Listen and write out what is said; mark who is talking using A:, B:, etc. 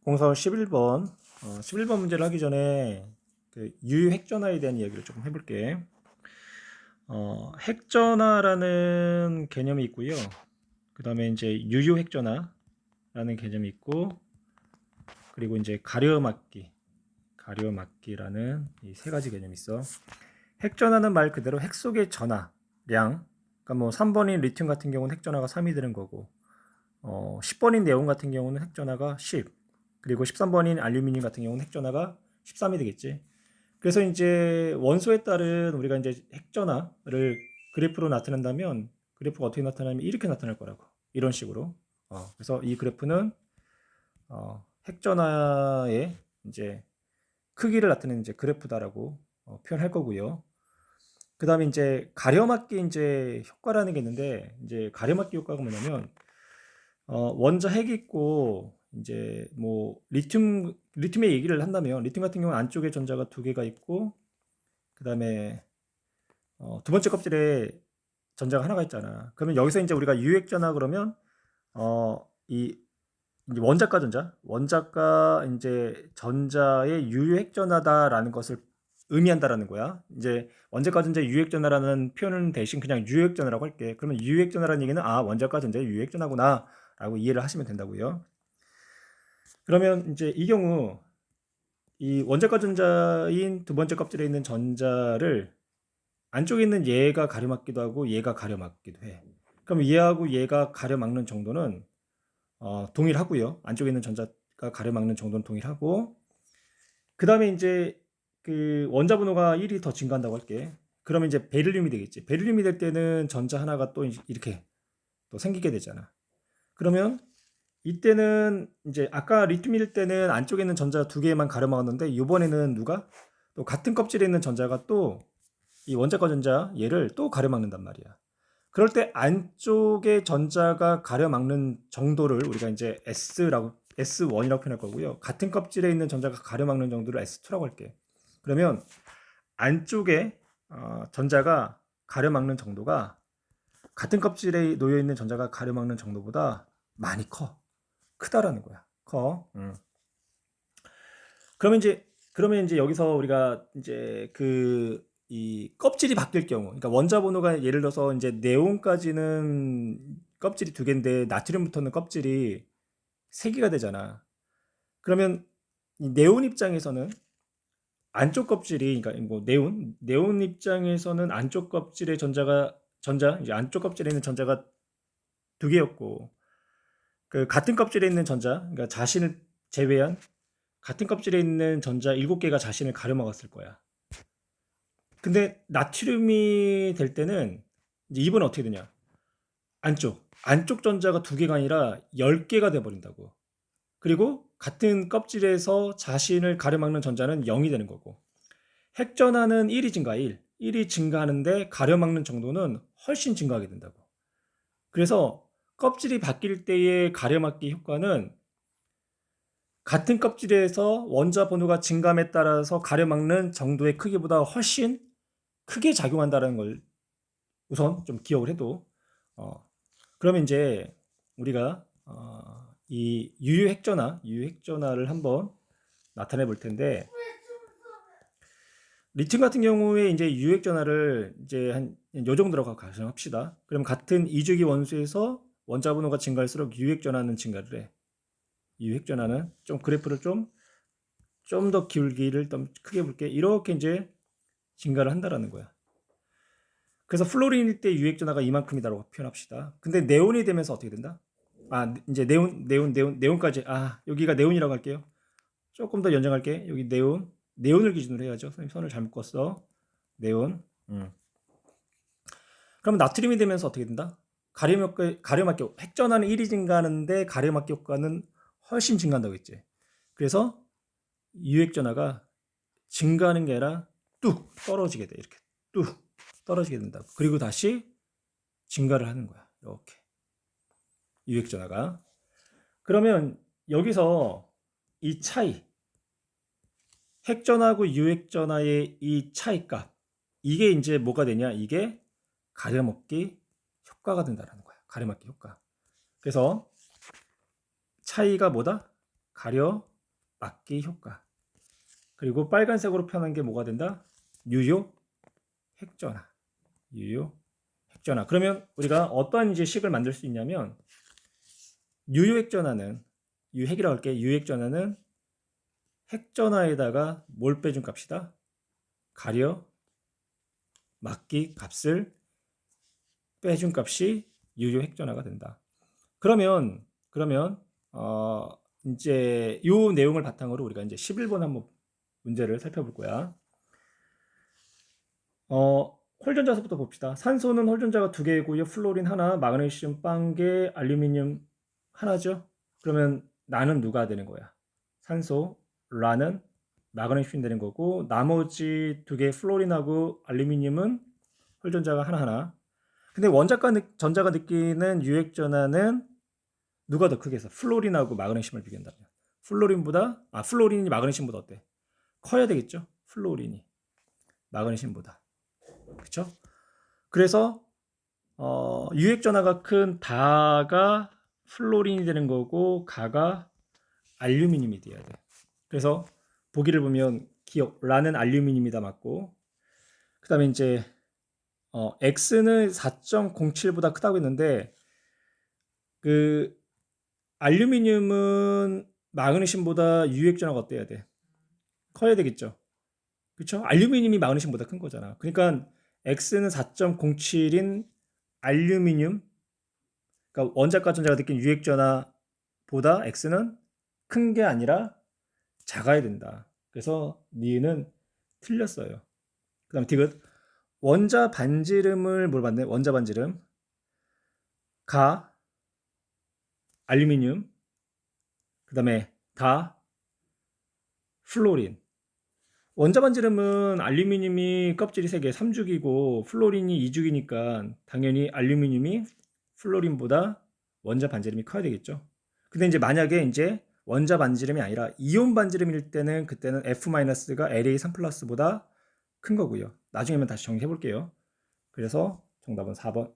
A: 공서 11번 11번 문제를 하기 전에 그 유효핵전화에 대한 이야기를 조금 해볼게. 핵전화라는 개념이 있고요. 그 다음에 이제 유효핵전화라는 개념이 있고, 그리고 이제 가려막기라는 이 세 가지 개념이 있어. 핵전화는 말 그대로 핵 속의 전하량, 그러니까 뭐 3번인 리튬 같은 경우는 핵전화가 3이 되는 거고, 10번인 네온 같은 경우는 핵전화가 10, 그리고 13번인 알루미늄 같은 경우는 핵전화가 13이 되겠지. 그래서 이제 원소에 따른 우리가 이제 핵전화를 그래프로 나타낸다면, 그래프가 어떻게 나타나면 이렇게 나타날 거라고. 이런 식으로. 그래서 이 그래프는 핵전화의 이제 크기를 나타내는 이제 그래프다라고 표현할 거고요. 그 다음에 이제 가려막기 이제 효과라는 게 있는데, 이제 가려막기 효과가 뭐냐면, 원자 핵이 있고, 이제 뭐 리튬의 얘기를 한다면, 리튬 같은 경우는 안쪽에 전자가 두 개가 있고, 그 다음에 두 번째 껍질에 전자가 하나가 있잖아. 그러면 여기서 이제 우리가 유액전화 그러면 이 이제 원자과 이제 전자의 유액전하다라는 것을 의미한다라는 거야. 이제 원자과 전자의 유액전하라는 표현은 대신 그냥 유액전하라고 할게. 그러면 유액전하라는 얘기는 원자과 전자의 유액전하구나라고 이해를 하시면 된다고요. 그러면 이제 이 경우 이 원자과 전자인 두 번째 껍질에 있는 전자를 안쪽에 있는 얘가 가려막기도 하고 얘가 가려막기도 해. 그럼 얘하고 얘가 가려막는 정도는 동일하고요. 안쪽에 있는 전자가 가려막는 정도는 동일하고, 그 다음에 이제 그 원자 번호가 1이 더 증가한다고 할게. 그러면 이제 베릴륨이 되겠지. 베릴륨이 될 때는 전자 하나가 또 이렇게 또 생기게 되잖아. 그러면 이때는 이제 아까 리튬일 때는 안쪽에 있는 전자 두 개만 가려막았는데, 이번에는 누가 또 같은 껍질에 있는 전자가 또 이 원자과 전자 얘를 또 가려막는단 말이야. 그럴 때 안쪽에 전자가 가려막는 정도를 우리가 이제 S1이라고 표현할 거고요. 같은 껍질에 있는 전자가 가려막는 정도를 S2라고 할게. 그러면 안쪽에 전자가 가려막는 정도가 같은 껍질에 놓여 있는 전자가 가려막는 정도보다 많이 크다라는 거야. 커. 그러면 이제 여기서 우리가 이제 이 껍질이 바뀔 경우, 그러니까 원자 번호가 예를 들어서 이제 네온까지는 껍질이 두 개인데 나트륨부터는 껍질이 세 개가 되잖아. 그러면 이 네온 입장에서는 안쪽 껍질이, 그러니까 뭐 네온 입장에서는 안쪽 껍질의 전자 이제 안쪽 껍질에 있는 전자가 두 개였고, 그 같은 껍질에 있는 전자, 그러니까 자신을 제외한 같은 껍질에 있는 전자 7개가 자신을 가려먹었을 거야. 근데 나트륨이 될 때는 이제 이번은 어떻게 되냐? 안쪽 전자가 두 개가 아니라 10개가 돼 버린다고. 그리고 같은 껍질에서 자신을 가려막는 전자는 0이 되는 거고. 핵전하는 1이 증가하는데 가려막는 정도는 훨씬 증가하게 된다고. 그래서 껍질이 바뀔 때의 가려막기 효과는 같은 껍질에서 원자 번호가 증감에 따라서 가려막는 정도의 크기보다 훨씬 크게 작용한다는 걸 우선 좀 기억을 해도, 어, 그러면 이제 우리가 이 유효핵전화를 한번 나타내 볼 텐데, 리튬 같은 경우에 이제 유효핵전화를 이제 한 요 정도라고 가정합시다. 그럼 같은 이주기 원소에서 원자 번호가 증가할수록 유효핵전화는 증가를 해. 유효핵전화는 좀 그래프를 좀 더 기울기를 좀 크게 볼게. 이렇게 이제 증가를 한다라는 거야. 그래서 플로린일 때 유액전하가 이만큼이다라고 표현합시다. 근데 네온이 되면서 어떻게 된다? 이제 네온까지. 여기가 네온이라고 할게요. 조금 더 연장할게. 여기 네온을 기준으로 해야죠. 선생님 선을 잘못 그었어. 네온. 그럼 나트륨이 되면서 어떻게 된다? 가려막기 핵전하는 1이 증가하는데 가려막기 효과는 훨씬 증가한다고 했지. 그래서 유액전하가 증가하는 게 아니라 뚝 떨어지게 돼. 이렇게 뚝 떨어지게 된다고. 그리고 다시 증가를 하는 거야. 이렇게 유액전화가. 그러면 여기서 이 차이, 핵전하고 유액전화의 이 차이값, 이게 이제 뭐가 되냐? 이게 가려먹기 효과가 된다는 거야. 가려먹기 효과. 그래서 차이가 뭐다? 막기 효과. 그리고 빨간색으로 표현한 게 뭐가 된다? 유효 핵전화. 유효 핵전화. 그러면 우리가 어떠한 이제 식을 만들 수 있냐면 유효 핵전화는 유핵이라고 할게. 유효 핵전화는 핵전화에다가 뭘 빼준 값이다? 가려 막기 값을 빼준 값이 유효 핵전화가 된다. 그러면 이제 요 내용을 바탕으로 우리가 이제 11번 한번 문제를 살펴볼 거야. 홀전자서부터 봅시다. 산소는 홀전자가 2개이고요. 플로린 하나, 마그네슘 1개, 알루미늄 하나죠. 그러면 나는 누가 되는 거야? 산소, 라는 마그네슘 되는 거고, 나머지 2개 플로린하고 알루미늄은 홀전자가 하나하나. 근데 원자과 전자가 느끼는 유핵 전하는 누가 더 크게 해서 플로린하고 마그네슘을 비교한다면 플로린이 마그네슘보다 어때? 커야 되겠죠? 플로린이 마그네슘보다. 그렇죠? 그래서 유핵 전하가 큰 다가 플로린이 되는 거고 가가 알루미늄이 돼야 돼. 그래서 보기를 보면 기억 라는 알루미늄이다 맞고, 그다음에 이제 x는 4.07보다 크다고 했는데 그 알루미늄은 마그네슘보다 유핵 전하가 어때야 돼? 커야 되겠죠. 그렇죠? 알루미늄이 마그네슘보다 큰 거잖아. 그러니까 x는 4.07인 알루미늄, 그러니까 원자과 전자가 느낀 유핵 전하보다 x는 큰 게 아니라 작아야 된다. 그래서 니은 틀렸어요. 그다음 디귿 원자 반지름을 뭘 봤네? 원자 반지름 가 알루미늄, 그다음에 다 플로린. 원자 반지름은 알루미늄이 껍질이 3개 3죽이고 플로린이 2죽이니까 당연히 알루미늄이 플로린보다 원자 반지름이 커야 되겠죠. 근데 이제 만약에 이제 원자 반지름이 아니라 이온 반지름일 때는 그때는 F-가 LA3+보다 큰 거고요. 나중에만 다시 정리해 볼게요. 그래서 정답은 4번